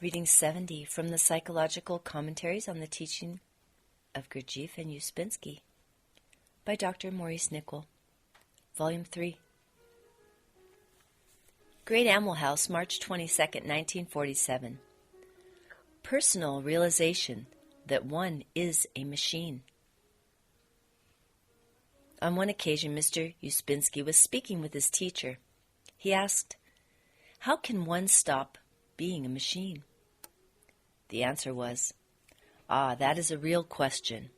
Reading 70 from the Psychological Commentaries on the Teaching of Gurdjieff and Ouspensky by Dr. Maurice Nicoll, Volume 3. Great Animal House, March 22, 1947. Personal realization that one is a machine. On one occasion, Mr. Ouspensky was speaking with his teacher. He asked, "How can one stop being a machine?" The answer was, that is a real question.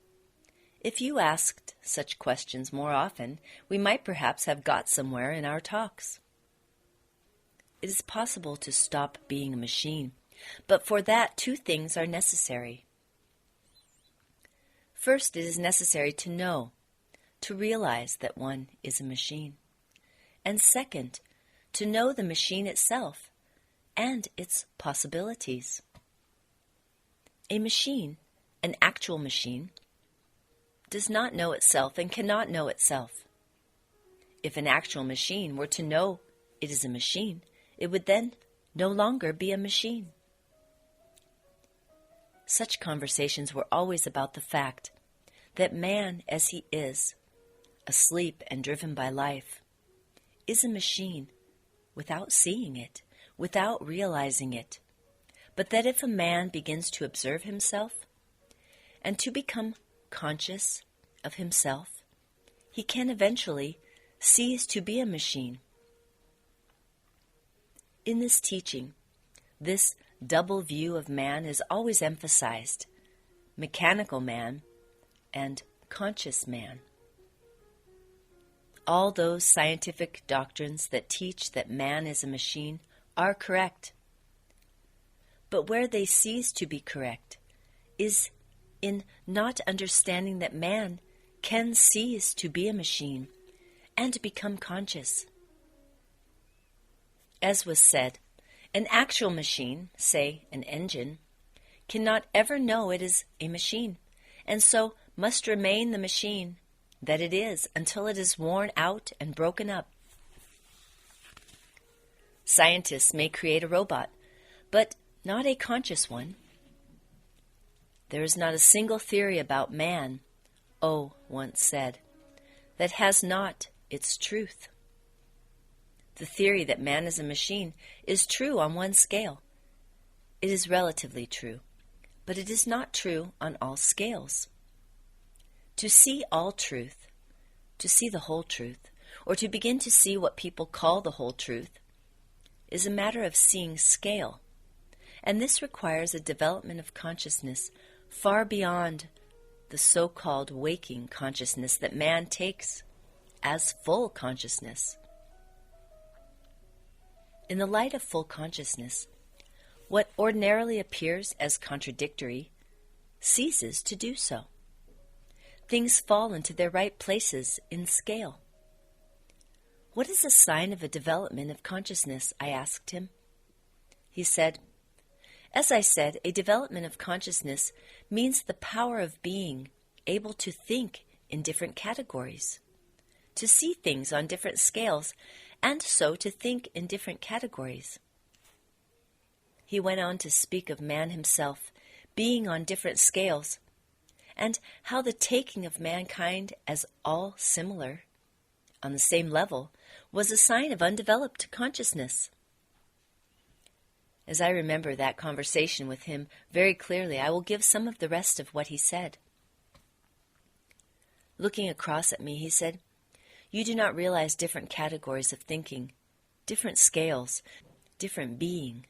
If you asked such questions more often, we might perhaps have got somewhere in our talks." It is possible to stop being a machine, but for that two things are necessary. First, it is necessary to know, to realize that one is a machine. And second, to know the machine itself and its possibilities. A machine, an actual machine, does not know itself and cannot know itself. If an actual machine were to know it is a machine, it would then no longer be a machine. Such conversations were always about the fact that man as he is, asleep and driven by life, is a machine without seeing it, without realizing it, but that if a man begins to observe himself and to become conscious of himself, he can eventually cease to be a machine. In this teaching, this double view of man is always emphasized: mechanical man and conscious man. All those scientific doctrines that teach that man is a machine are correct. But where they cease to be correct is in not understanding that man can cease to be a machine and become conscious. As was said, an actual machine, say an engine, cannot ever know it is a machine, and so must remain the machine that it is until it is worn out and broken up. Scientists may create a robot, but not a conscious one. There is not a single theory about man, O once said, that has not its truth. The theory that man is a machine is true on one scale. It is relatively true, but it is not true on all scales. To see all truth, to see the whole truth, or to begin to see what people call the whole truth, is a matter of seeing scale, and this requires a development of consciousness far beyond the so-called waking consciousness that man takes as full consciousness. In the light of full consciousness, what ordinarily appears as contradictory ceases to do so. Things fall into their right places in scale. "What is a sign of a development of consciousness?" I asked him. He said, "As I said, a development of consciousness means the power of being able to think in different categories, to see things on different scales, and so to think in different categories." He went on to speak of man himself being on different scales, and how the taking of mankind as all similar, on the same level, was a sign of undeveloped consciousness. As I remember that conversation with him very clearly, I will give some of the rest of what he said. Looking across at me, he said, "You do not realize different categories of thinking, different scales, different being.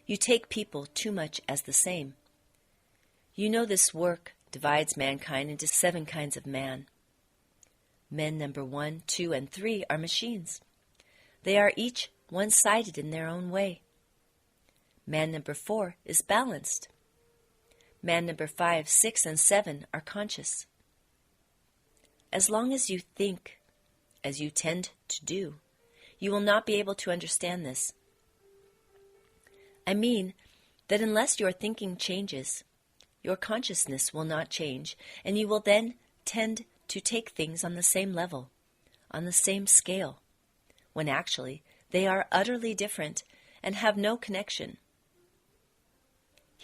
You take people too much as the same. You know this work divides mankind into 7 kinds of man. Men number 1, 2, and 3 are machines. They are each one-sided in their own way. Man number 4 is balanced. Man number 5, 6, and 7 are conscious. As long as you think as you tend to do, you will not be able to understand this. I mean that unless your thinking changes, your consciousness will not change, and you will then tend to take things on the same level, on the same scale, when actually they are utterly different and have no connection.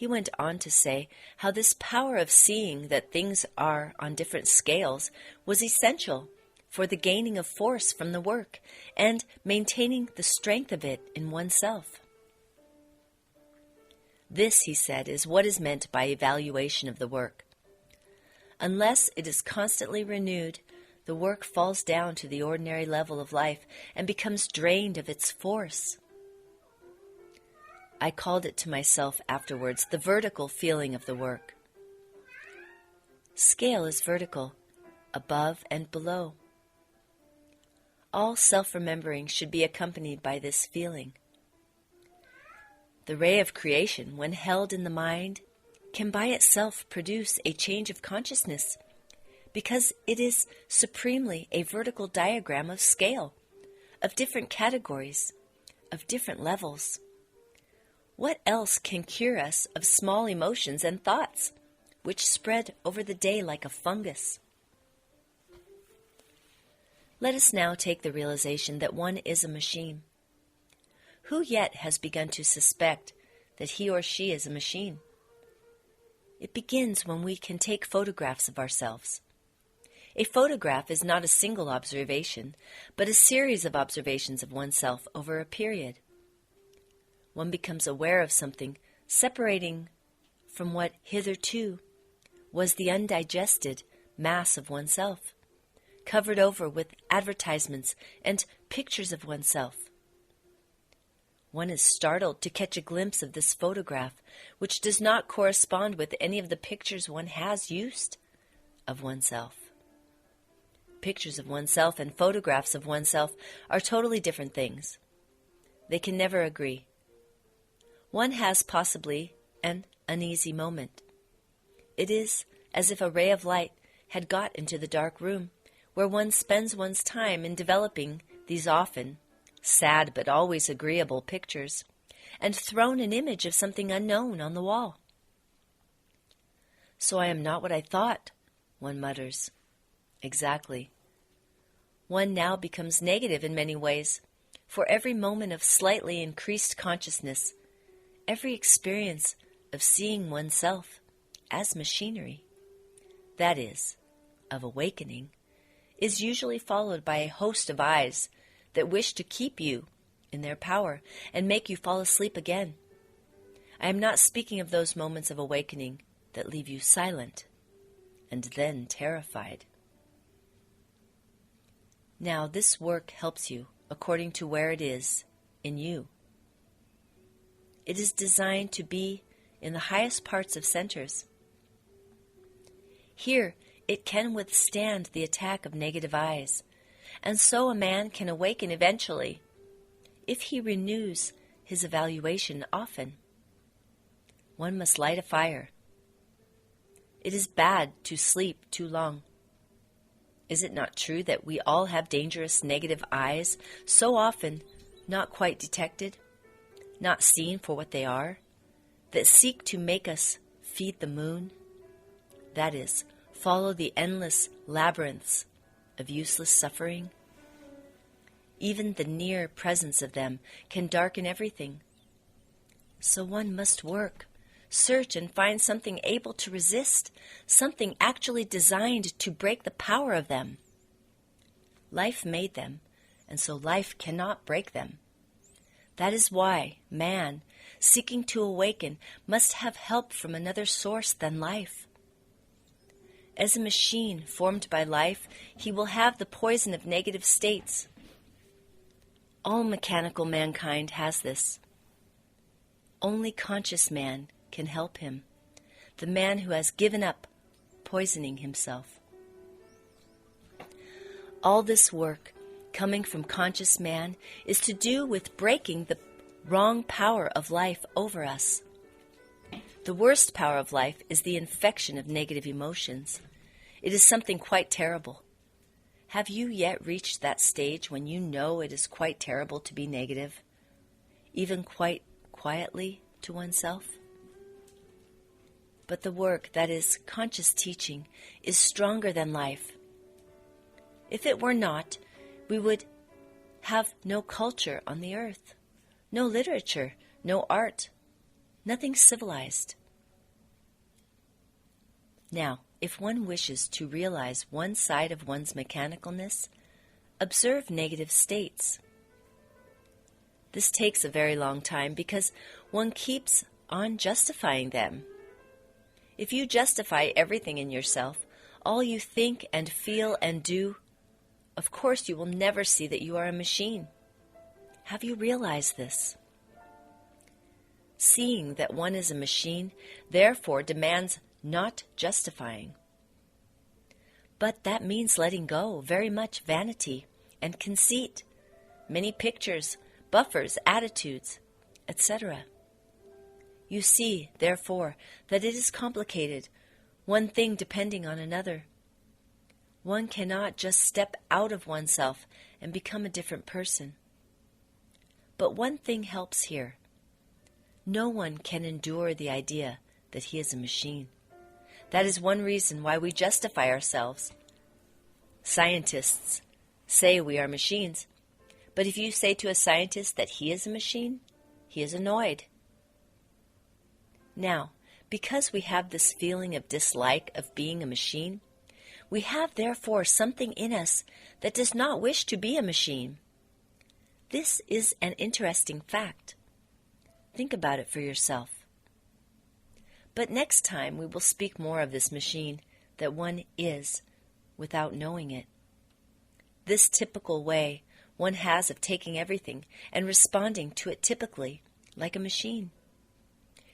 He went on to say how this power of seeing that things are on different scales was essential for the gaining of force from the work and maintaining the strength of it in oneself. This, he said, is what is meant by evaluation of the work. Unless it is constantly renewed, the work falls down to the ordinary level of life and becomes drained of its force. I called it to myself afterwards the vertical feeling of the work. Scale is vertical, above and below. All self-remembering should be accompanied by this feeling. The ray of creation, when held in the mind, can by itself produce a change of consciousness, because it is supremely a vertical diagram of scale, of different categories, of different levels. What else can cure us of small emotions and thoughts, which spread over the day like a fungus? Let us now take the realization that one is a machine. Who yet has begun to suspect that he or she is a machine? It begins when we can take photographs of ourselves. A photograph is not a single observation, but a series of observations of oneself over a period. One becomes aware of something separating from what hitherto was the undigested mass of oneself, covered over with advertisements and pictures of oneself. One is startled to catch a glimpse of this photograph, which does not correspond with any of the pictures one has used of oneself. Pictures of oneself and photographs of oneself are totally different things. They can never agree. One has possibly an uneasy moment. It is as if a ray of light had got into the dark room, where one spends one's time in developing these often sad but always agreeable pictures, and thrown an image of something unknown on the wall. So I am not what I thought, one mutters. Exactly. One now becomes negative in many ways, for every moment of slightly increased consciousness, every experience of seeing oneself as machinery, that is, of awakening, is usually followed by a host of eyes that wish to keep you in their power and make you fall asleep again. I am not speaking of those moments of awakening that leave you silent and then terrified. Now, this work helps you according to where it is in you. It is designed to be in the highest parts of centers. Here, it can withstand the attack of negative eyes, and so a man can awaken eventually, if he renews his evaluation often. One must light a fire. It is bad to sleep too long. Is it not true that we all have dangerous negative eyes, so often not quite detected, not seen for what they are, that seek to make us feed the moon? That is, follow the endless labyrinths of useless suffering? Even the near presence of them can darken everything. So one must work, search and find something able to resist, something actually designed to break the power of them. Life made them, and so life cannot break them. That is why man, seeking to awaken, must have help from another source than life. As a machine formed by life, he will have the poison of negative states. All mechanical mankind has this. Only conscious man can help him, the man who has given up poisoning himself. All this work, coming from conscious man, is to do with breaking the wrong power of life over us. The worst power of life is the infection of negative emotions. It is something quite terrible. Have you yet reached that stage when you know it is quite terrible to be negative, even quite quietly to oneself? But the work, that is, conscious teaching, is stronger than life. If it were not, we would have no culture on the earth, no literature, no art, nothing civilized. Now, if one wishes to realize one side of one's mechanicalness, observe negative states. This takes a very long time because one keeps on justifying them. If you justify everything in yourself, all you think and feel and do, of course you will never see that you are a machine. Have you realized this? Seeing that one is a machine, therefore, demands not justifying. But that means letting go very much vanity and conceit, many pictures, buffers, attitudes, etc. You see, therefore, that it is complicated, one thing depending on another. One cannot just step out of oneself and become a different person. But one thing helps here. No one can endure the idea that he is a machine. That is one reason why we justify ourselves. Scientists say we are machines, but if you say to a scientist that he is a machine, he is annoyed. Now, because we have this feeling of dislike of being a machine, we have therefore something in us that does not wish to be a machine. This is an interesting fact. Think about it for yourself. But next time we will speak more of this machine that one is without knowing it. This typical way one has of taking everything and responding to it typically like a machine.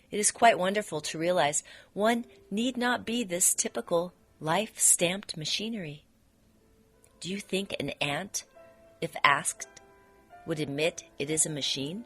It is quite wonderful to realize one need not be this typical life-stamped machinery. Do you think an ant, if asked, would admit it is a machine?